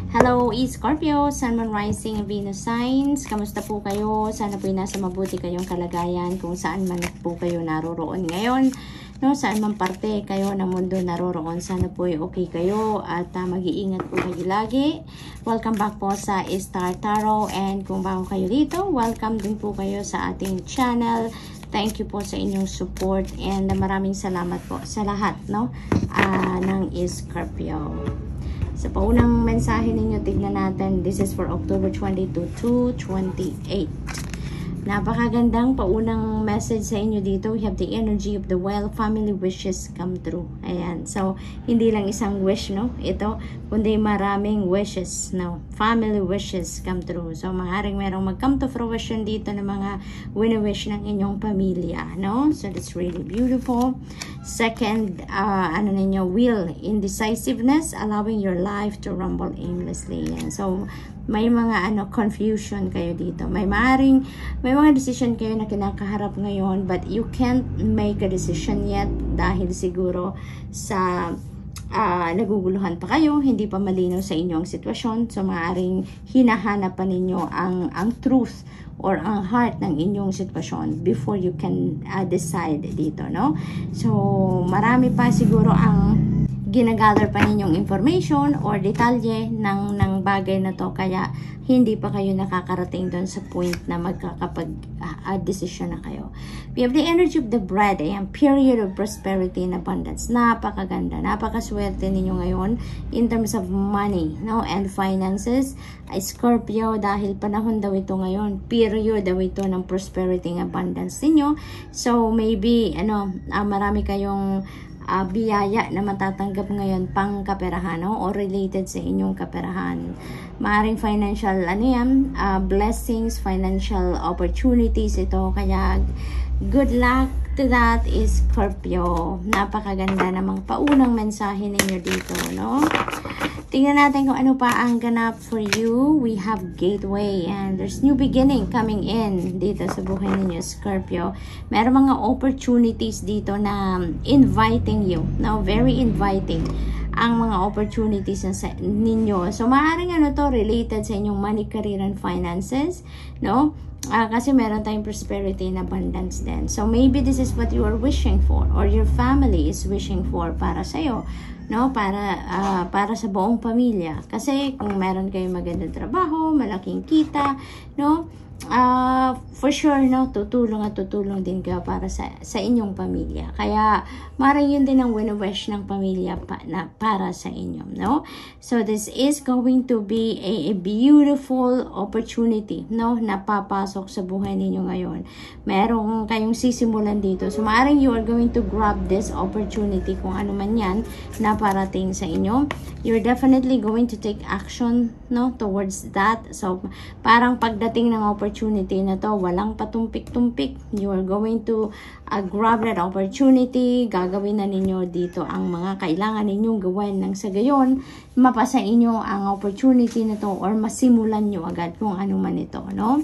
Hello, Scorpio, Sun, Moon, Rising, Venus signs. Kamusta po kayo? Sana po nasa mabuti kayong kalagayan kung saan man po kayo naroroon ngayon. No, saan man parte kayo ng mundo naroroon. Sana po okay kayo at mag-iingat po kayo lagi. Welcome back po sa Star Tarot, and kung bago kayo dito, welcome din po kayo sa ating channel. Thank you po sa inyong support, and maraming salamat po sa lahat, no, ng Scorpio. Sa paunang mensahe ninyo, tignan natin. This is for October 22 to 28. Napakagandang paunang message sa inyo dito. We have the energy of the well, family wishes come true. Ayan. So, hindi lang isang wish, no? Ito, kundi maraming wishes, no? Family wishes come true. So, maaaring merong mag-come to fruition dito ng mga wini-wish ng inyong pamilya, no? So, that's really beautiful. Second, will, indecisiveness, allowing your life to rumble aimlessly. Yan. So, may mga confusion kayo dito. May mga decision kayo na kinakaharap ngayon, but you can't make a decision yet dahil siguro sa naguguluhan pa kayo, hindi pa malinaw sa inyong sitwasyon. So, maaaring hinahanap pa ninyo ang truth or ang heart ng inyong sitwasyon before you can decide dito, no? So, marami pa siguro ang ginagather pa ninyong information or detalye ng bagay na to, kaya hindi pa kayo nakakarating doon sa point na magkakapag-decision na kayo. We have the energy of the bread, ayan, period of prosperity and abundance. Napakaganda, napakaswerte ninyo ngayon in terms of money, no, and finances. Scorpio, dahil panahon daw ito ngayon, period daw ito ng prosperity and abundance ninyo. So maybe marami kayong biyaya na matatanggap ngayon pang kaperahan, no? O related sa inyong kaperahan. Maaring financial blessings, financial opportunities ito, kaya good luck to that, is Scorpio. Napakaganda namang paunang mensahe ninyo dito, no? Tingnan natin kung ano pa ang ganap for you. We have gateway, and there's new beginning coming in dito sa buhay ninyo, Scorpio. Meron mga opportunities dito na inviting you, no? Very inviting ang mga opportunities ninyo. So, maaaring related sa inyong money, career, and finances, no? Kasi meron tayong prosperity and abundance din. So, maybe this is what you are wishing for, or your family is wishing for para sa'yo, no? Para sa buong pamilya. Kasi kung meron kayong magandang trabaho, malaking kita, no? For sure, no, tutulong din kayo para sa inyong pamilya. Kaya maaaring yun din ang wini-wish ng pamilya para sa inyo, no? So this is going to be a beautiful opportunity, no, na papasok sa buhay ninyo ngayon. Merong kayong sisimulan dito. So maaaring you are going to grab this opportunity, kung ano man yan na parating sa inyo. You're definitely going to take action, no, towards that. So parang pagdating ng opportunity na to, walang patumpik-tumpik. You are going to grab that opportunity. Gagawin na ninyo dito ang mga kailangan ninyong gawin, nang sa gayon mapasa inyo ang opportunity na to, or masimulan nyo agad kung ano man ito, no?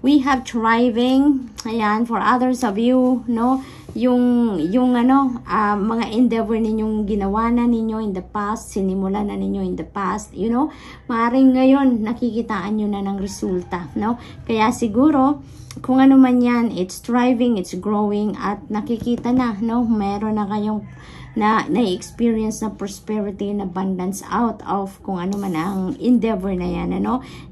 We have thriving. Ayan, for others of you, no, yung mga endeavor ninyong ginawa na ninyo in the past, sinimulan na ninyo in the past, maaaring ngayon nakikitaan nyo na ng resulta, no? Kaya siguro kung ano man yan, it's thriving, it's growing, at nakikita na, no, meron na kayong na-experience na prosperity and abundance out of kung ano man ang endeavor na yan,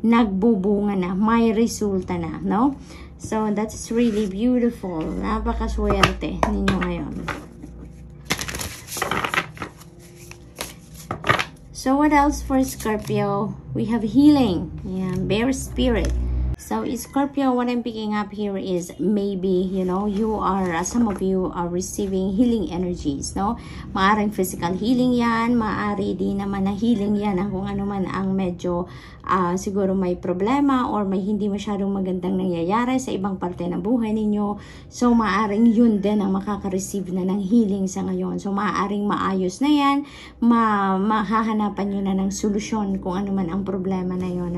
nagbubunga na, may resulta na, no? So, that's really beautiful. Napakaswerte ninyo ngayon. So, what else for Scorpio? We have healing. Yeah, bear spirit. So, Scorpio, what I'm picking up here is maybe, you are, some of you are receiving healing energies, no? Maaring physical healing yan, maaari din naman na healing yan kung ano man ang medyo siguro may problema or may hindi masyadong magandang nangyayari sa ibang parte ng buhay ninyo. So, maaaring yun din ang makaka-receive na ng healing sa ngayon. So, maaaring maayos na yan, mahahanapan nyo na ng solusyon kung ano man ang problema na yun,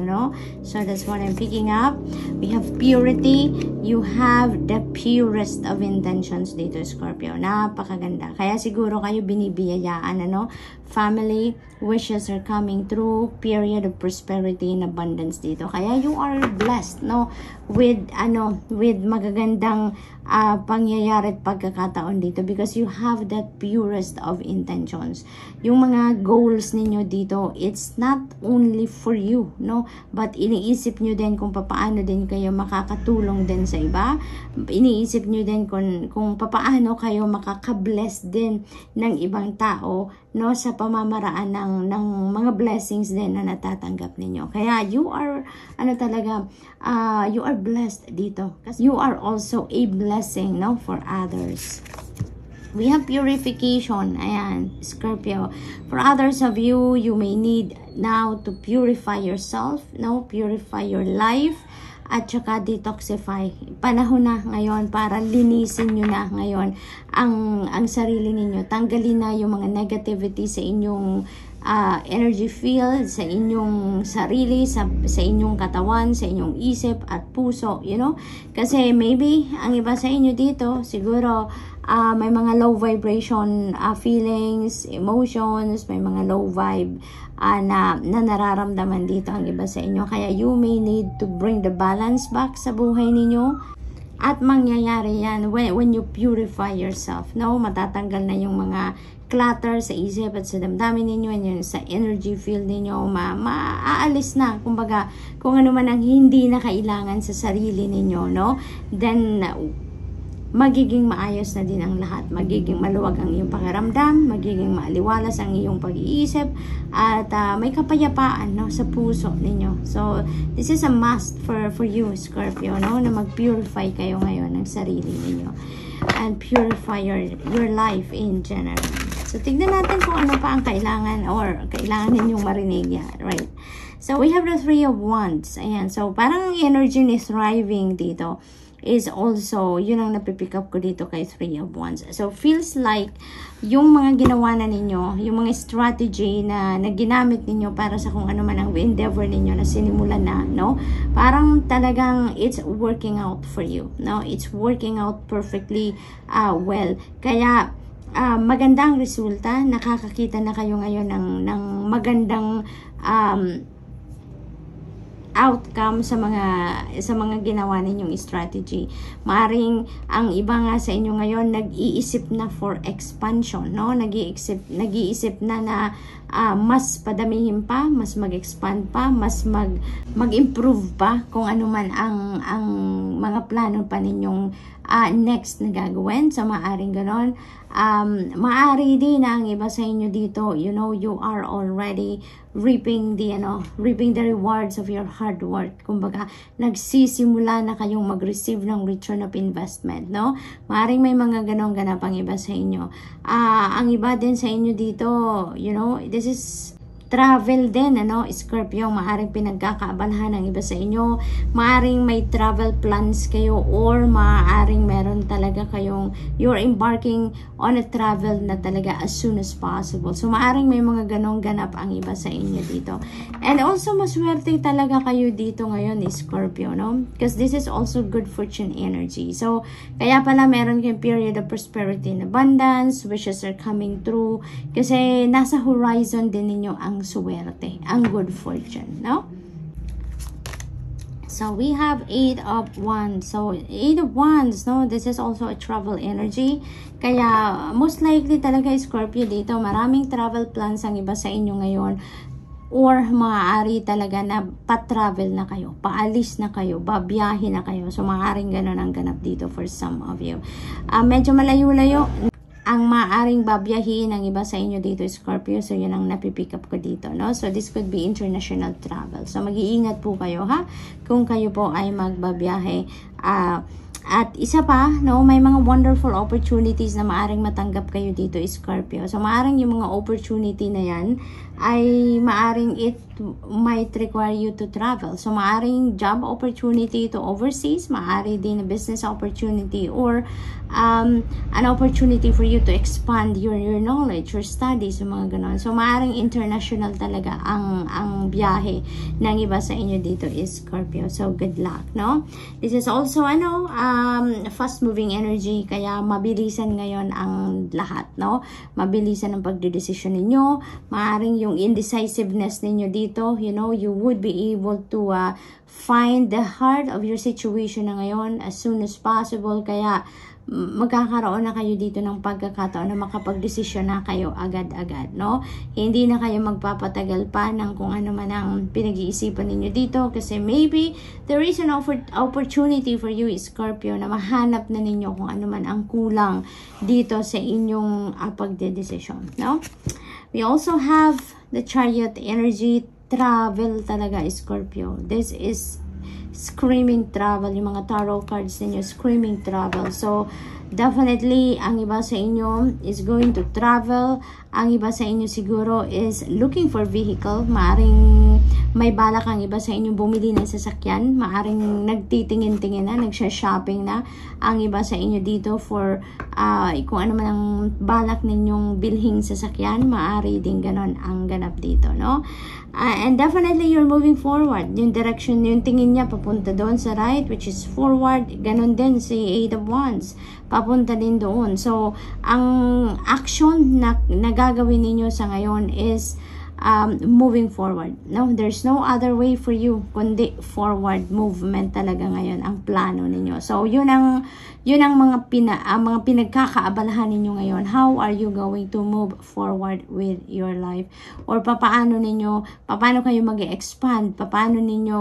So, that's what I'm picking up. up. We have purity. You have the purest of intentions dito, Scorpio. Napakaganda. Kaya siguro kayo binibiyayaan, ano? Family wishes are coming through. Period of prosperity and abundance dito. Kaya you are blessed, no? With magagandang pangyayari at pagkakataon dito because you have that purest of intentions. Yung mga goals ninyo dito, it's not only for you, no? But iniisip nyo din kung paano din kayo makakatulong din sa iba. Iniisip nyo din kung paano kayo makakabless din ng ibang tao, no? Sa pamamaraan ng mga blessings din na natatanggap ninyo. Kaya you are, you are blessed dito. Kasi you are also a blessing, no? For others. We have purification. Ayan, Scorpio. For others of you, you may need now to purify yourself, no? Purify your life, at saka detoxify. Panahon na ngayon para linisin nyo na ngayon ang sarili ninyo. Tanggalin na yung mga negativity sa inyong energy field, sa inyong sarili, sa inyong katawan, sa inyong isip at puso, you know? Kasi maybe, ang iba sa inyo dito, siguro, may mga low vibration feelings, emotions, may mga low vibe na nararamdaman dito ang iba sa inyo. Kaya you may need to bring the balance back sa buhay ninyo. At mangyayari yan when you purify yourself, no? Matatanggal na yung mga clutter sa isip at sa damdamin ninyo, and yun sa energy field ninyo, maaalis na, kumbaga, kung ano man ang hindi na kailangan sa sarili ninyo, no? Then, magiging maayos na din ang lahat. Magiging maluwag ang iyong pakiramdam, magiging maaliwalas ang iyong pag-iisip, at may kapayapaan, no, sa puso ninyo. So, this is a must for you, Scorpio, no, na mag-purify kayo ngayon ng sarili ninyo and purify your life in general. So, tignan natin kung ano pa ang kailangan ninyong marinig yan, right? So, we have the Three of Wands. Ayan. So, parang energy ni thriving dito is also, yun ang napipick up ko dito kay Three of Wands. So, feels like yung mga ginawa na ninyo, yung mga strategy na ginamit ninyo para sa kung ano man ang endeavor ninyo na sinimulan na, no? Parang talagang it's working out for you, no? It's working out perfectly well. Kaya, magandang resulta. Nakakakita na kayo ngayon ng magandang outcome sa mga ginawa ninyong strategy. Maaring ang iba nga sa inyo ngayon nag-iisip na for expansion, no? Nag-iisip na mas padamihin pa, mas mag-expand pa, mas mag-improve pa kung ano man ang mga plano pa ninyong next na gagawin. So maaring ganon. Maari din na ang iba sa inyo dito, you know, you are already reaping the rewards of your hard work. Kumbaga, nagsisimula na kayong mag-receive ng return of investment, no? Maaring may mga ganong ganap ang iba sa inyo. Ang iba din sa inyo dito, you know, this is travel din, ano, Scorpio, maaring pinagkakaabalahan ng iba sa inyo, maaring may travel plans kayo, or maaring meron talaga kayong, you're embarking on a travel na talaga as soon as possible. So, maaring may mga ganong ganap ang iba sa inyo dito. And also, maswerte talaga kayo dito ngayon, Scorpio, no? Because this is also good fortune energy. So, kaya pala meron kayong period of prosperity and abundance, wishes are coming through, kasi nasa horizon din ninyo ang suwerte, ang good fortune, no? So, we have 8 of Wands. So, 8 of Wands, no? This is also a travel energy. Kaya, most likely talaga, Scorpio, dito, maraming travel plans ang iba sa inyo ngayon. Or, maaari talaga na pa-travel na kayo, paalis na kayo, babiyahe na kayo. So, maaaring ganun ang ganap dito for some of you. Medyo malayo-layo ang maaaring babiyahin ng iba sa inyo dito, Scorpio. So, yun ang napipick up ko dito, no? So, this could be international travel. So, mag-iingat po kayo, ha? Kung kayo po ay magbabiyahe. At isa pa, no? May mga wonderful opportunities na maaaring matanggap kayo dito, Scorpio. So, maaaring yung mga opportunity na yan ay maaring it might require you to travel. So, maaring job opportunity to overseas, maari din a business opportunity, or an opportunity for you to expand your knowledge, your studies, mga ganon. So, maaring international talaga ang biyahe ng iba sa inyo dito is Scorpio. So, good luck, no? This is also, fast-moving energy, kaya mabilisan ngayon ang lahat, no? Mabilisan ang pagdedesisyon ninyo. Maaring yung indecisiveness ninyo dito, you would be able to find the heart of your situation na ngayon as soon as possible. Kaya magkakaroon na kayo dito ng pagkakataon na makapagdesisyon na kayo agad-agad, no? Hindi na kayo magpapatagal pa ng kung ano man ang pinag-iisipan ninyo dito, kasi maybe there is an opportunity for you, Scorpio, na mahanap na ninyo kung ano man ang kulang dito sa inyong pagdedesisyon, no? We also have the Chariot energy. Travel talaga, Scorpio. This is screaming travel. Yung mga tarot cards ninyo, screaming travel. So, definitely, ang iba sa inyo is going to travel. Ang iba sa inyo siguro is looking for vehicle. Maaring may balak ang iba sa inyo bumili ng sasakyan. Maaring nagtitingin-tingin na, nagsha-shopping na. Ang iba sa inyo dito for kung ano man ang balak ninyong bilhing sasakyan, maari din ganon ang ganap dito, no? And definitely, you're moving forward. Yung direction, yung tingin niya, papunta doon sa right, which is forward. Ganon din si 8 of Wands. Papunta din doon. So, ang action na gagawin ninyo sa ngayon is moving forward. No, there's no other way for you kundi forward movement talaga ngayon ang plano ninyo. So, yun ang mga pinagkakaabalahan ninyo ngayon. How are you going to move forward with your life? Or paano kayo mag-expand? Paano ninyo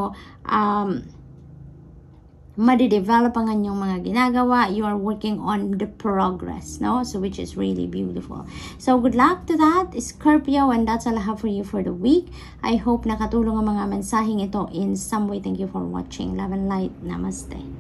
madidevelop ang inyong mga ginagawa? You are working on the progress, no? So, which is really beautiful. So, good luck to that, Scorpio, and that's all I have for you for the week. I hope nakatulong ang mga mensaheng ito in some way. Thank you for watching. Love and light. Namaste.